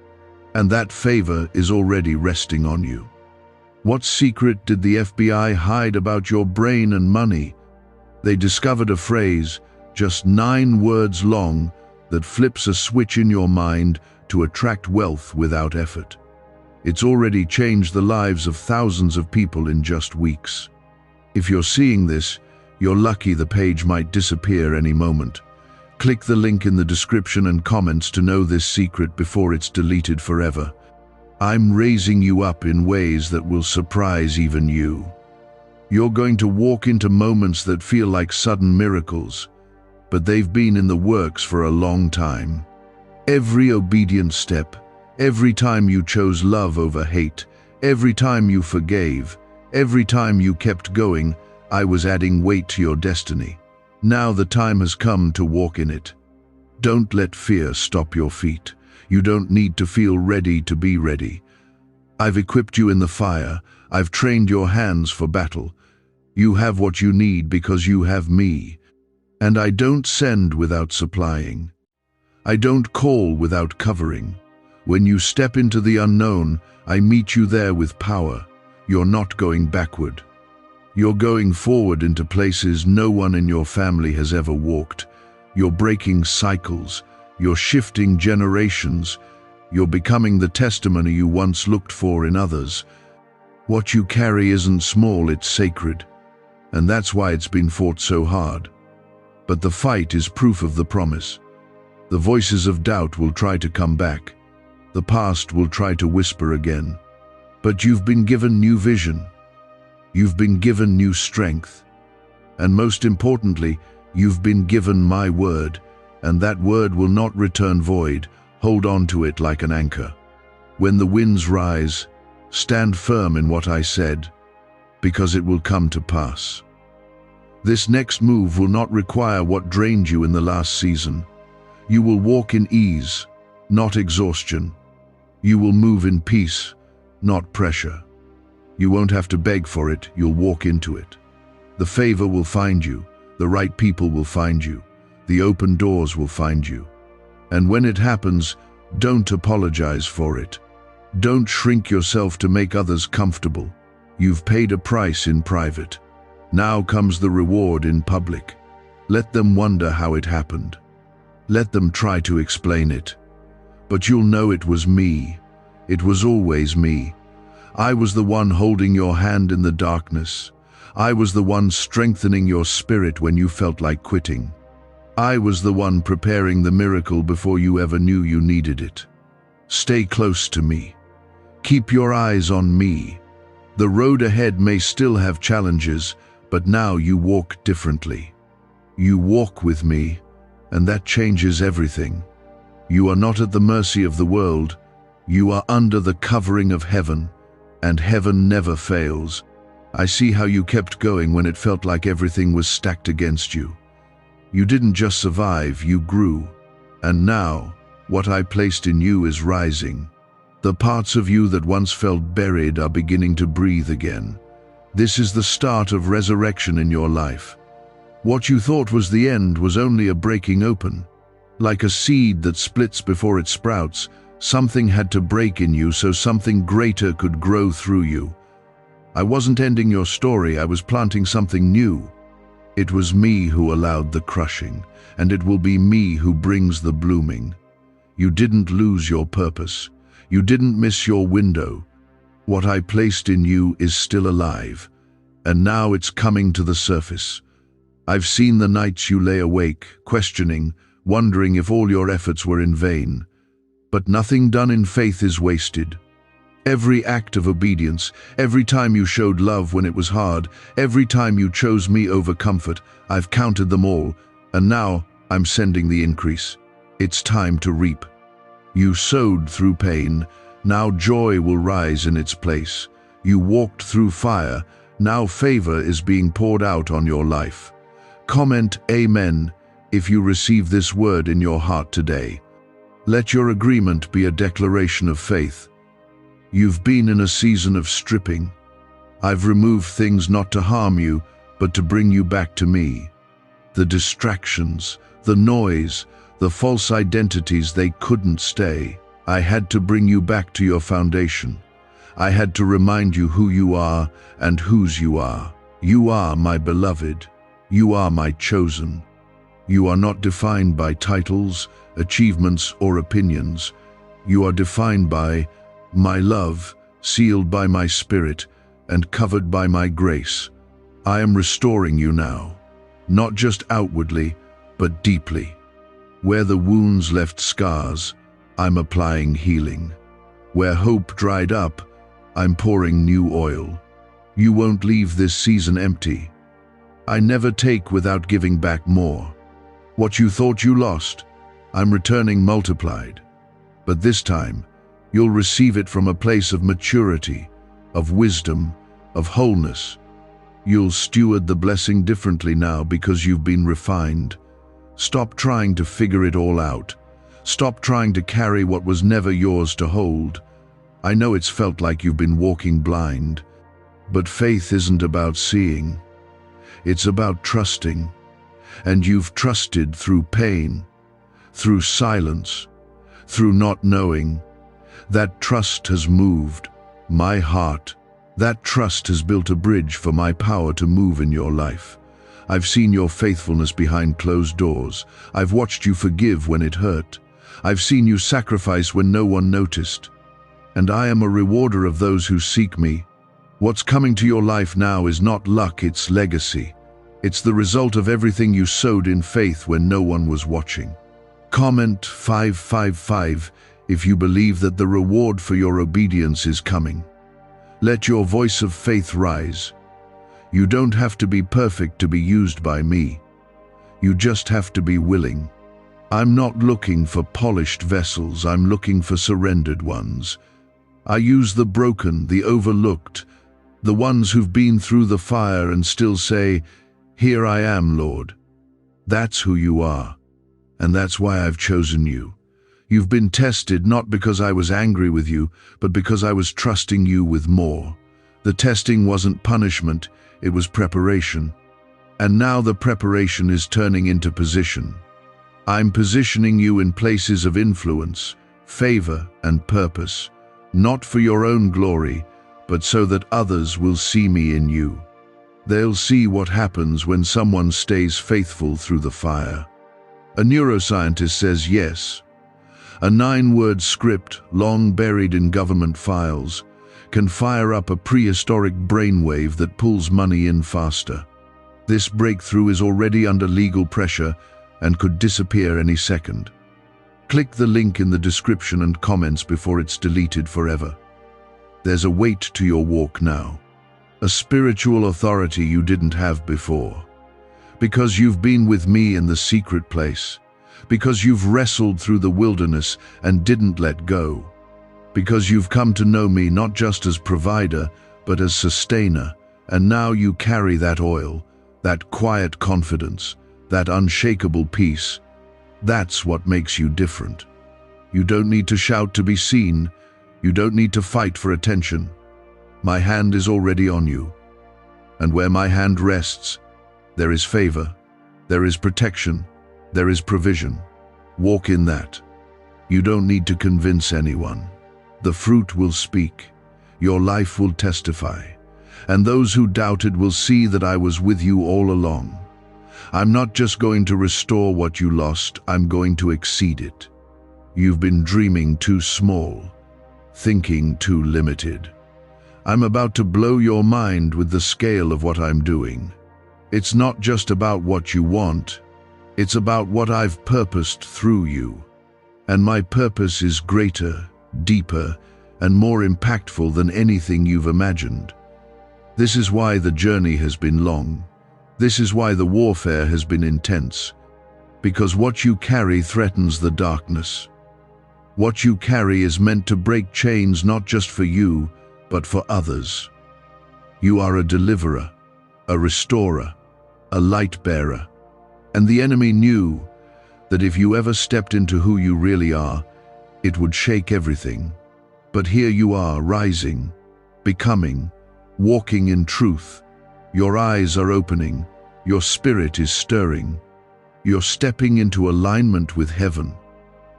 And that favor is already resting on you. What secret did the FBI hide about your brain and money? They discovered a phrase, just 9 words long, that flips a switch in your mind to attract wealth without effort. It's already changed the lives of thousands of people in just weeks. If you're seeing this, you're lucky. The page might disappear any moment. Click the link in the description and comments to know this secret before it's deleted forever. I'm raising you up in ways that will surprise even you. You're going to walk into moments that feel like sudden miracles, but they've been in the works for a long time. Every obedient step, every time you chose love over hate, every time you forgave, every time you kept going, I was adding weight to your destiny. Now the time has come to walk in it. Don't let fear stop your feet. You don't need to feel ready to be ready. I've equipped you in the fire. I've trained your hands for battle. You have what you need because you have me. And I don't send without supplying. I don't call without covering. When you step into the unknown, I meet you there with power. You're not going backward. You're going forward into places no one in your family has ever walked. You're breaking cycles. You're shifting generations. You're becoming the testimony you once looked for in others. What you carry isn't small, it's sacred. And that's why it's been fought so hard. But the fight is proof of the promise. The voices of doubt will try to come back. The past will try to whisper again. But you've been given new vision. You've been given new strength. And most importantly, you've been given my word, and that word will not return void. Hold on to it like an anchor. When the winds rise, stand firm in what I said, because it will come to pass. This next move will not require what drained you in the last season. You will walk in ease, not exhaustion. You will move in peace, not pressure. You won't have to beg for it, you'll walk into it. The favor will find you, the right people will find you, the open doors will find you. And when it happens, don't apologize for it. Don't shrink yourself to make others comfortable. You've paid a price in private. Now comes the reward in public. Let them wonder how it happened. Let them try to explain it. But you'll know it was me. It was always me. I was the one holding your hand in the darkness. I was the one strengthening your spirit when you felt like quitting. I was the one preparing the miracle before you ever knew you needed it. Stay close to me. Keep your eyes on me. The road ahead may still have challenges, but now you walk differently. You walk with me, and that changes everything. You are not at the mercy of the world. You are under the covering of heaven, and heaven never fails. I see how you kept going when it felt like everything was stacked against you. You didn't just survive, you grew. And now, what I placed in you is rising. The parts of you that once felt buried are beginning to breathe again. This is the start of resurrection in your life. What you thought was the end was only a breaking open. Like a seed that splits before it sprouts, something had to break in you so something greater could grow through you. I wasn't ending your story, I was planting something new. It was me who allowed the crushing, and it will be me who brings the blooming. You didn't lose your purpose. You didn't miss your window. What I placed in you is still alive, and now it's coming to the surface. I've seen the nights you lay awake, questioning, wondering if all your efforts were in vain. But nothing done in faith is wasted. Every act of obedience, every time you showed love when it was hard, every time you chose me over comfort, I've counted them all, and now I'm sending the increase. It's time to reap. You sowed through pain, now joy will rise in its place. You walked through fire, now favor is being poured out on your life. Comment Amen if you receive this word in your heart today. Let your agreement be a declaration of faith. You've been in a season of stripping. I've removed things not to harm you, but to bring you back to me. The distractions, the noise, the false identities, they couldn't stay. I had to bring you back to your foundation. I had to remind you who you are and whose you are. You are my beloved. You are my chosen. You are not defined by titles, achievements, or opinions. You are defined by my love, sealed by my spirit and covered by my grace. I am restoring you now, not just outwardly, but deeply. Where the wounds left scars, I'm applying healing. Where hope dried up, I'm pouring new oil. You won't leave this season empty. I never take without giving back more. What you thought you lost, I'm returning multiplied. But this time, you'll receive it from a place of maturity, of wisdom, of wholeness. You'll steward the blessing differently now because you've been refined. Stop trying to figure it all out. Stop trying to carry what was never yours to hold. I know it's felt like you've been walking blind, but faith isn't about seeing. It's about trusting. And you've trusted through pain, through silence, through not knowing. That trust has moved my heart. That trust has built a bridge for my power to move in your life. I've seen your faithfulness behind closed doors. I've watched you forgive when it hurt. I've seen you sacrifice when no one noticed. And I am a rewarder of those who seek me. What's coming to your life now is not luck, it's legacy. It's the result of everything you sowed in faith when no one was watching. Comment 555 if you believe that the reward for your obedience is coming. Let your voice of faith rise. You don't have to be perfect to be used by me. You just have to be willing. I'm not looking for polished vessels, I'm looking for surrendered ones. I use the broken, the overlooked, the ones who've been through the fire and still say, "Here I am, Lord." That's who you are, and that's why I've chosen you. You've been tested not because I was angry with you, but because I was trusting you with more. The testing wasn't punishment, it was preparation. And now the preparation is turning into position. I'm positioning you in places of influence, favor, and purpose, not for your own glory, but so that others will see me in you. They'll see what happens when someone stays faithful through the fire. A neuroscientist says yes. A 9-word script, long buried in government files, can fire up a prehistoric brainwave that pulls money in faster. This breakthrough is already under legal pressure and could disappear any second. Click the link in the description and comments before it's deleted forever. There's a weight to your walk now, a spiritual authority you didn't have before. Because you've been with me in the secret place, because you've wrestled through the wilderness and didn't let go, because you've come to know me not just as provider, but as sustainer, and now you carry that oil, that quiet confidence, that unshakable peace. That's what makes you different. You don't need to shout to be seen. You don't need to fight for attention. My hand is already on you. And where my hand rests, there is favor, there is protection, there is provision. Walk in that. You don't need to convince anyone. The fruit will speak. Your life will testify. And those who doubted will see that I was with you all along. I'm not just going to restore what you lost, I'm going to exceed it. You've been dreaming too small, thinking too limited. I'm about to blow your mind with the scale of what I'm doing. It's not just about what you want, it's about what I've purposed through you. And my purpose is greater, deeper, and more impactful than anything you've imagined. This is why the journey has been long. This is why the warfare has been intense. Because what you carry threatens the darkness. What you carry is meant to break chains not just for you, but for others. You are a deliverer, a restorer, a light bearer. And the enemy knew that if you ever stepped into who you really are, it would shake everything. But here you are, rising, becoming, walking in truth. Your eyes are opening, your spirit is stirring. You're stepping into alignment with heaven.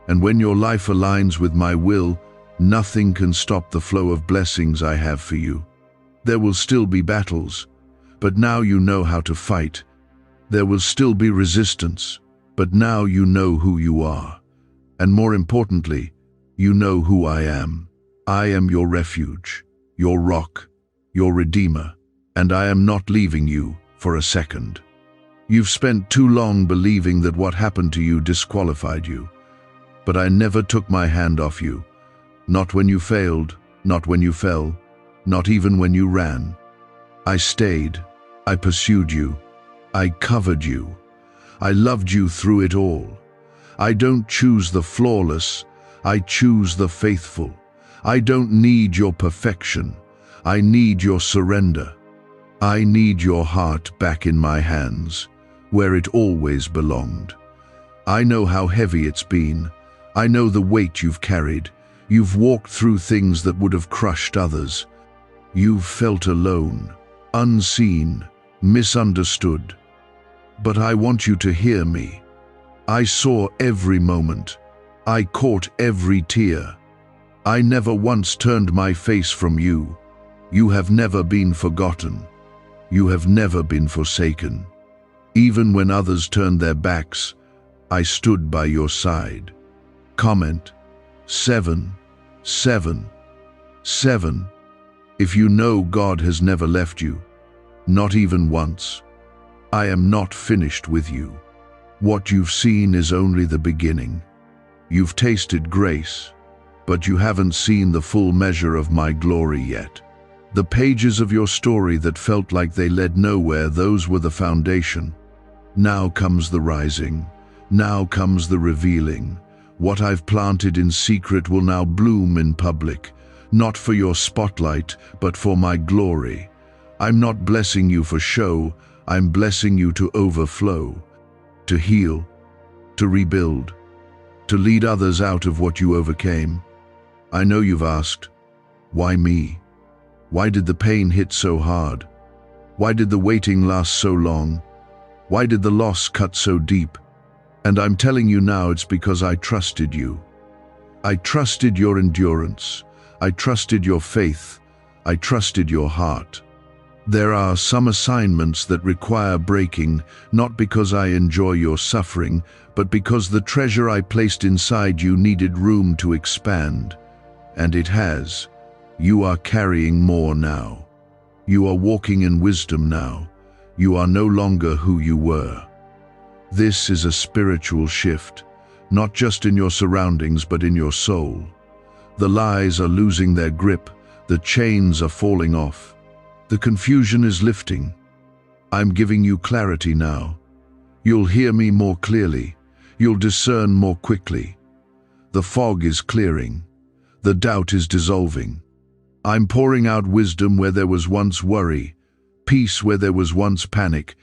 And when your life aligns with my will, nothing can stop the flow of blessings I have for you. There will still be battles, but now you know how to fight. There will still be resistance, but now you know who you are. And more importantly, you know who I am. I am your refuge, your rock, your redeemer, and I am not leaving you for a second. You've spent too long believing that what happened to you disqualified you. But I never took my hand off you. Not when you failed, not when you fell, not even when you ran. I stayed, I pursued you, I covered you. I loved you through it all. I don't choose the flawless, I choose the faithful. I don't need your perfection, I need your surrender. I need your heart back in my hands, where it always belonged. I know how heavy it's been. I know the weight you've carried. You've walked through things that would have crushed others. You've felt alone, unseen, misunderstood. But I want you to hear me. I saw every moment. I caught every tear. I never once turned my face from you. You have never been forgotten. You have never been forsaken. Even when others turned their backs, I stood by your side. Comment 7, 7, 7. If you know God has never left you, not even once, I am not finished with you. What you've seen is only the beginning. You've tasted grace, but you haven't seen the full measure of my glory yet. The pages of your story that felt like they led nowhere, those were the foundation. Now comes the rising. Now comes the revealing. What I've planted in secret will now bloom in public, not for your spotlight, but for my glory. I'm not blessing you for show, I'm blessing you to overflow, to heal, to rebuild, to lead others out of what you overcame. I know you've asked, why me? Why did the pain hit so hard? Why did the waiting last so long? Why did the loss cut so deep? And I'm telling you now, it's because I trusted you. I trusted your endurance. I trusted your faith. I trusted your heart. There are some assignments that require breaking, not because I enjoy your suffering, but because the treasure I placed inside you needed room to expand. And it has. You are carrying more now. You are walking in wisdom now. You are no longer who you were. This is a spiritual shift, not just in your surroundings, but in your soul. The lies are losing their grip, the chains are falling off. The confusion is lifting. I'm giving you clarity now. You'll hear me more clearly. You'll discern more quickly. The fog is clearing. The doubt is dissolving. I'm pouring out wisdom where there was once worry, peace where there was once panic,